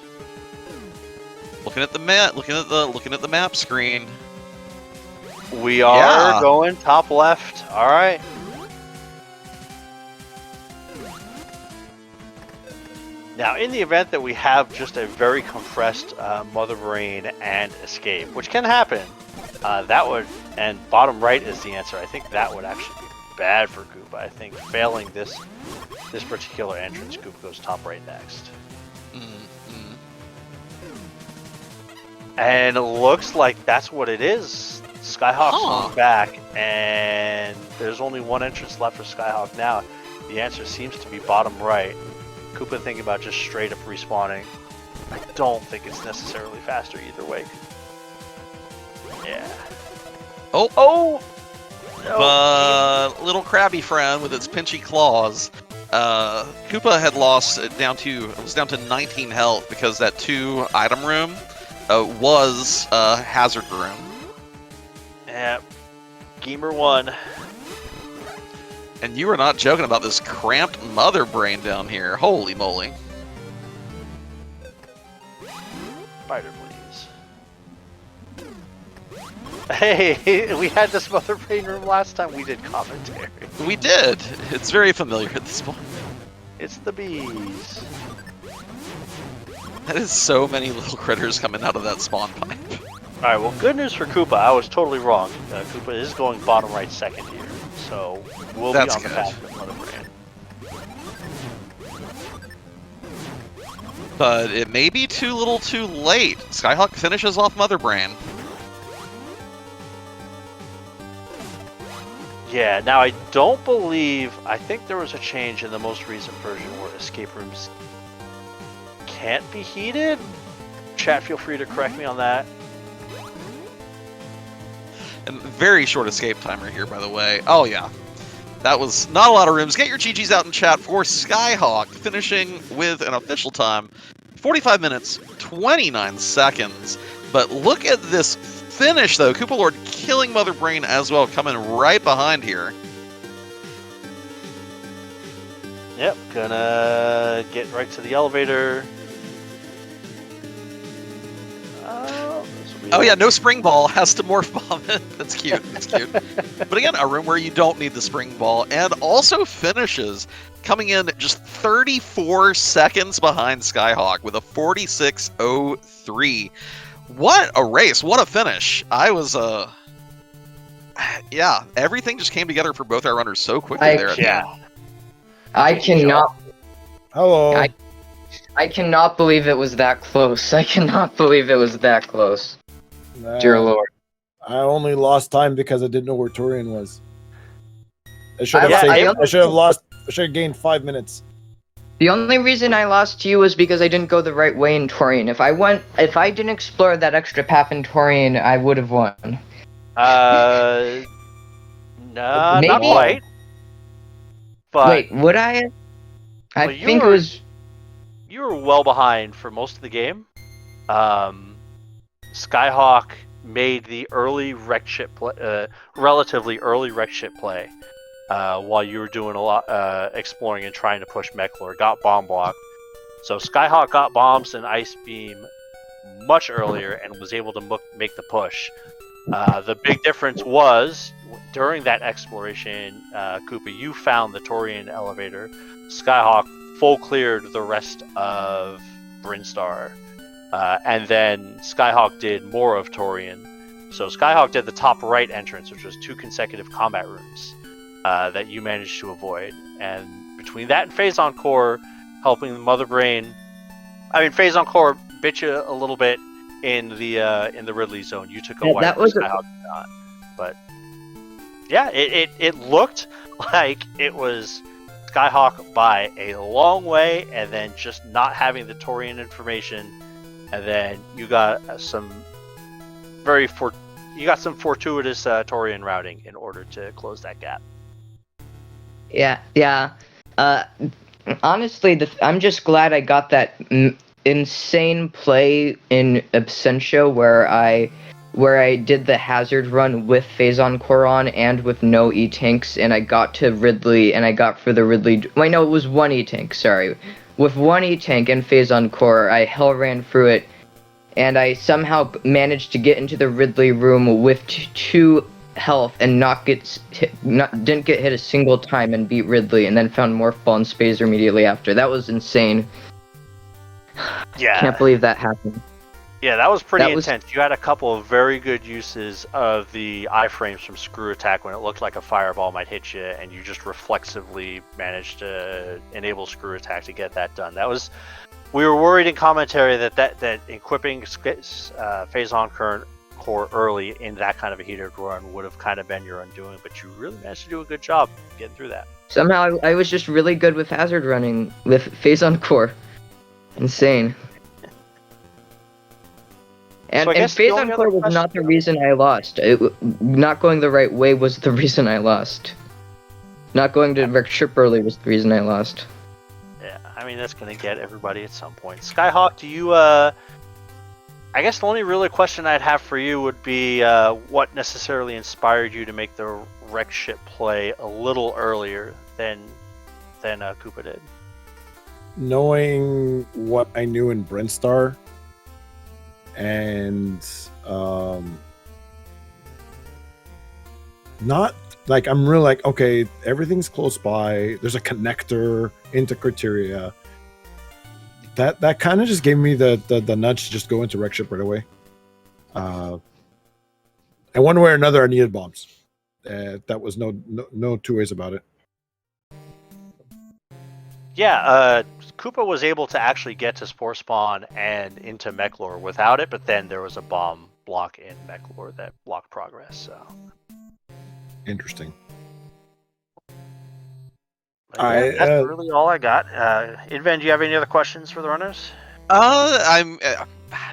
Looking at the map, looking at the map screen. We are going top left. Alright. Now, in the event that we have just a very compressed Mother Brain and escape, which can happen, that would, and bottom right is the answer. I think that would actually be bad for Koopa. I think failing this particular entrance, Koopa goes top right next. And it looks like that's what it is. Skyhawk's going back, and there's only one entrance left for Skyhawk now. The answer seems to be bottom right. Koopa thinking about just straight up respawning. I don't think it's necessarily faster either way. Yeah. Oh! No. Little crabby friend with its pinchy claws. Koopa had lost it was down to 19 health because that 2 item room was a hazard room. Yeah. Gamer 1. And you were not joking about this cramped Mother Brain down here. Holy moly. Spider, please. Hey, we had this Mother Brain room last time we did commentary. We did. It's very familiar at this point. It's the bees. That is so many little critters coming out of that spawn pipe. Alright, well, good news for Koopa. I was totally wrong. Koopa is going bottom right second here. So, we'll be on the path of Mother Brain. But it may be too little too late. Skyhawk finishes off Mother Brain. Yeah, now I don't believe... I think there was a change in the most recent version where escape rooms can't be heated. Chat, feel free to correct me on that. And very short escape timer here, by the way. Oh, yeah. That was not a lot of rooms. Get your GGs out in chat for Skyhawk, finishing with an official time, 45 minutes, 29 seconds. But look at this finish, though. KoopaLord killing Mother Brain as well, coming right behind here. Yep, gonna get right to the elevator. Oh yeah, no spring ball, has to morph bomb it. That's cute, that's cute. But again, a room where you don't need the spring ball, and also finishes, coming in just 34 seconds behind Skyhawk with a 46.03. What a race, what a finish. I was, yeah, everything just came together for both our runners so quickly there at the end. I cannot... Hello. I cannot believe it was that close. I cannot believe it was that close. Dear Lord. I only lost time because I didn't know where Torian was. I should have gained 5 minutes. The only reason I lost to you was because I didn't go the right way in Torian. If I didn't explore that extra path in Torian, I would have won. No, Maybe. not quite. But wait, would I? I think it was. You were well behind for most of the game. Skyhawk made the early wreck ship relatively early wreck ship play, while you were doing a lot exploring and trying to push Mechlor. Got bomb blocked, so Skyhawk got bombs and ice beam much earlier and was able to make the push. The big difference was during that exploration, Koopa, you found the Torian elevator. Skyhawk full cleared the rest of Brinstar. And then Skyhawk did more of Torian. So Skyhawk did the top right entrance, which was 2 consecutive combat rooms that you managed to avoid. And between that and Phazon Core helping the Mother Brain, I mean Phazon Core bit you a little bit in the Ridley zone. You took a wipe, Skyhawk did not. But yeah, it looked like it was Skyhawk by a long way, and then just not having the Torian information. And then you got some fortuitous Torian routing in order to close that gap. Yeah. honestly, I'm just glad I got that insane play in Absentia where I did the hazard run with Phazon Core on and with no E-tanks, and I got to Ridley, and I got for the Ridley. Wait, no, it was one E-tank. Sorry, with one E-tank and Phazon Core, I hell ran through it, and I somehow managed to get into the Ridley room with 2 health and didn't get hit a single time and beat Ridley, and then found Morph Ball and Spazer immediately after. That was insane. Yeah. Can't believe that happened. Yeah, that was pretty intense. You had a couple of very good uses of the iframes from Screw Attack when it looked like a fireball might hit you, and you just reflexively managed to enable Screw Attack to get that done. We were worried in commentary that equipping Phazon Core early in that kind of a heated run would have kind of been your undoing, but you really managed to do a good job getting through that. Somehow I was just really good with hazard running with Phazon Core. Insane. And Phazon Core was not the reason I lost. Not going the right way was the reason I lost. Not going to Wreck Ship early was the reason I lost. Yeah, I mean, that's going to get everybody at some point. Skyhawk, do you, I guess the only really question I'd have for you would be what necessarily inspired you to make the Wreck Ship play a little earlier than Koopa did? Knowing what I knew in Brinstar, and not like I'm really like, okay, everything's close by, there's a connector into criteria. That kind of just gave me the nudge to just go into Wreck Ship right away. And one way or another, I needed bombs. That was no two ways about it. Yeah, Koopa was able to actually get to Spore Spawn and into Mechlor without it, but then there was a bomb block in Mechlor that blocked progress. So interesting. That's really all I got. Inven, do you have any other questions for the runners? I'm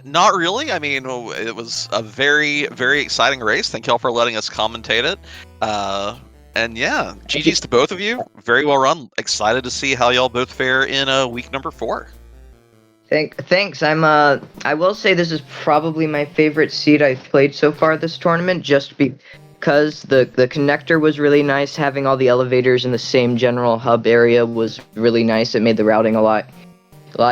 not really. I mean, it was a very, very exciting race. Thank y'all for letting us commentate it. And yeah, GG's to both of you. Very well run. Excited to see how y'all both fare in week number 4. Thanks. I will say this is probably my favorite seed I've played so far this tournament, just because the connector was really nice. Having all the elevators in the same general hub area was really nice. It made the routing a lot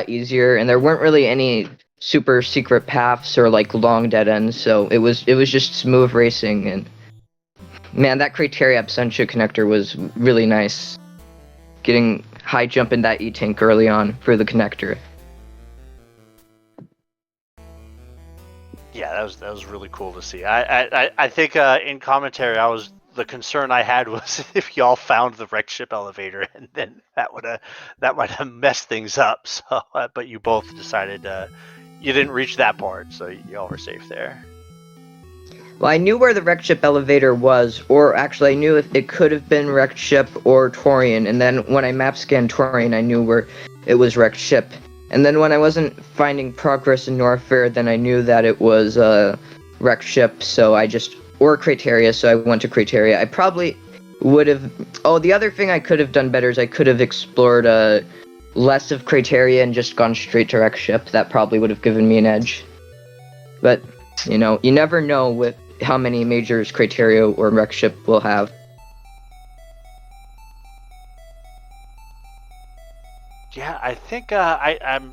easier, and there weren't really any super secret paths or like long dead ends, so it was just smooth racing. And man, that Criteria Absentia connector was really nice. Getting high jump in that E-tank early on for the connector. Yeah, that was really cool to see. I think in commentary, the concern I had was if y'all found the Wreck Ship elevator, and then that might have messed things up. So, but you both decided you didn't reach that part, so y'all were safe there. Well, I knew where the Wreck Ship elevator was, or actually I knew if it could have been Wreck Ship or Torian, and then when I map scanned Torian, I knew where it was Wreck Ship. And then when I wasn't finding progress in Norfair, then I knew that it was Wreck Ship, so or Criteria, so I went to Criteria. I probably would have... Oh, the other thing I could have done better is I could have explored less of Criteria and just gone straight to Wreck Ship. That probably would have given me an edge. But, you never know with how many majors Criteria or Wreck Ship will have. Yeah, I think I'm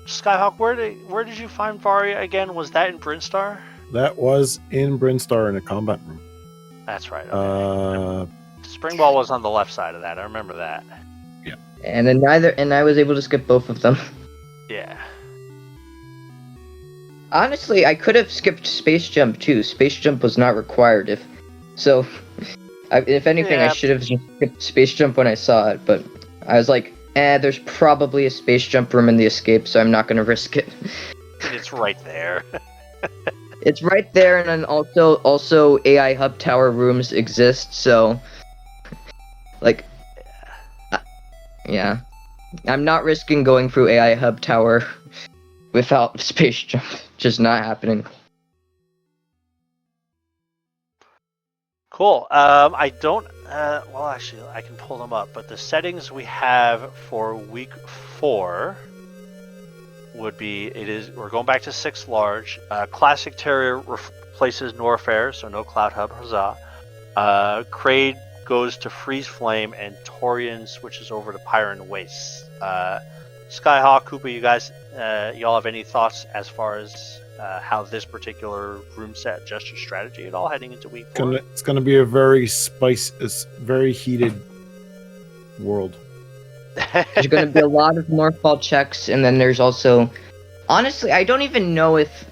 Skyhawk. Where did you find Varia again? Was that in Brinstar? That was in Brinstar in a combat room. That's right. Okay. Springball was on the left side of that. I remember that. Yeah. And I was able to skip both of them. Yeah. Honestly, I could have skipped Space Jump too. Space Jump was not required. If anything, I should have just skipped Space Jump when I saw it. But I was like, there's probably a Space Jump room in the escape, so I'm not going to risk it. It's right there. It's right there, and then also AI Hub Tower rooms exist, so... Like... Yeah. I'm not risking going through AI Hub Tower without Space Jump. Just not happening. Cool. I don't Well, actually, I can pull them up. But the settings we have for week 4 would be we're going back to 6 large. Classic Terrier replaces Norfair, so no Cloud Hub, huzzah. Kraid goes to Freeze Flame, and Torian switches over to Pyron Waste. Skyhawk, Koopa, you guys, y'all have any thoughts as far as how this particular room set adjusts your strategy at all heading into week 4? It's gonna be a very very heated world. There's going to be a lot of Morphball checks, and then there's also... Honestly, I don't even know if...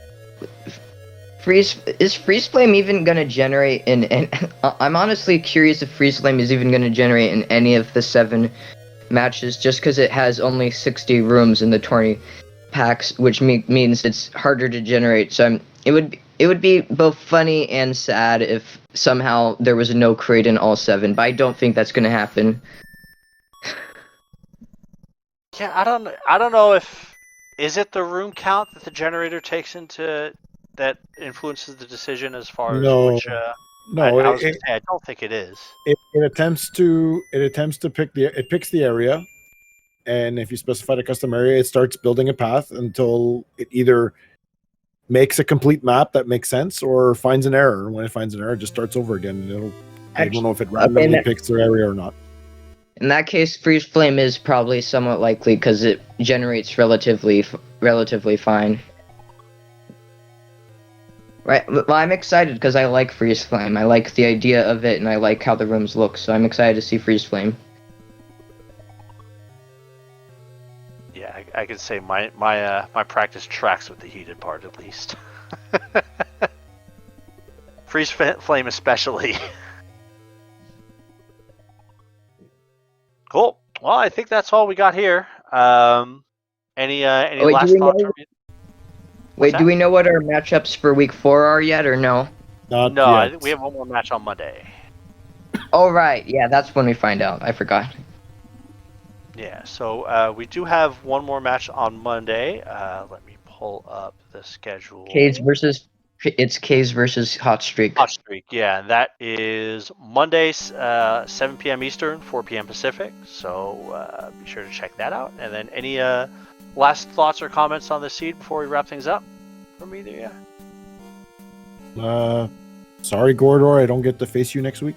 Is Freeze Flame even going to generate in... I'm honestly curious if Freeze Flame is even going to generate in any of the 7 matches, just because it has only 60 rooms in the tourney packs, which means it's harder to generate. So it would be both funny and sad if somehow there was no Kraid in all 7, but I don't think that's going to happen. Yeah, I don't know if is it the room count that the generator takes into that influences the decision as far as which. No, I don't think it is. It attempts to picks the area, and if you specify the custom area, it starts building a path until it either makes a complete map that makes sense or finds an error. And when it finds an error, it just starts over again. And I don't know if it randomly picks the area or not. In that case, Freeze Flame is probably somewhat likely because it generates relatively fine. Right. Well, I'm excited because I like Freeze Flame. I like the idea of it, and I like how the rooms look. So I'm excited to see Freeze Flame. Yeah, I could say my practice tracks with the heated part at least. Freeze Flame especially. Cool. Well, I think that's all we got here. Any last thoughts? Wait, do we know what our matchups for week 4 are yet, or no? Not no, yet. we have one more match on Monday. Oh, right. Yeah, that's when we find out. I forgot. Yeah, so we do have one more match on Monday. Let me pull up the schedule. It's K's versus Hot Streak. Hot Streak, yeah, and that is Monday, 7 p.m. Eastern, 4 p.m. Pacific. So be sure to check that out. And then any last thoughts or comments on the seed before we wrap things up from either of you? Sorry, Gordor, I don't get to face you next week.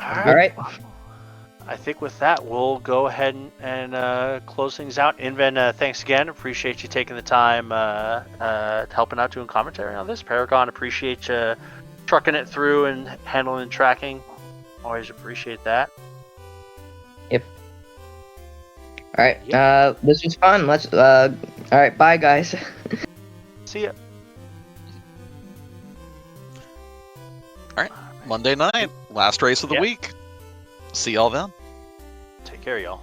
All right. I think with that, we'll go ahead and close things out. Inven, thanks again. Appreciate you taking the time helping out doing commentary on this. Paragon, appreciate you trucking it through and handling tracking. Always appreciate that. Yep. All right. This was fun. All right. Bye, guys. See ya. All right. Monday night, last race of the week. See y'all then. Take care, y'all.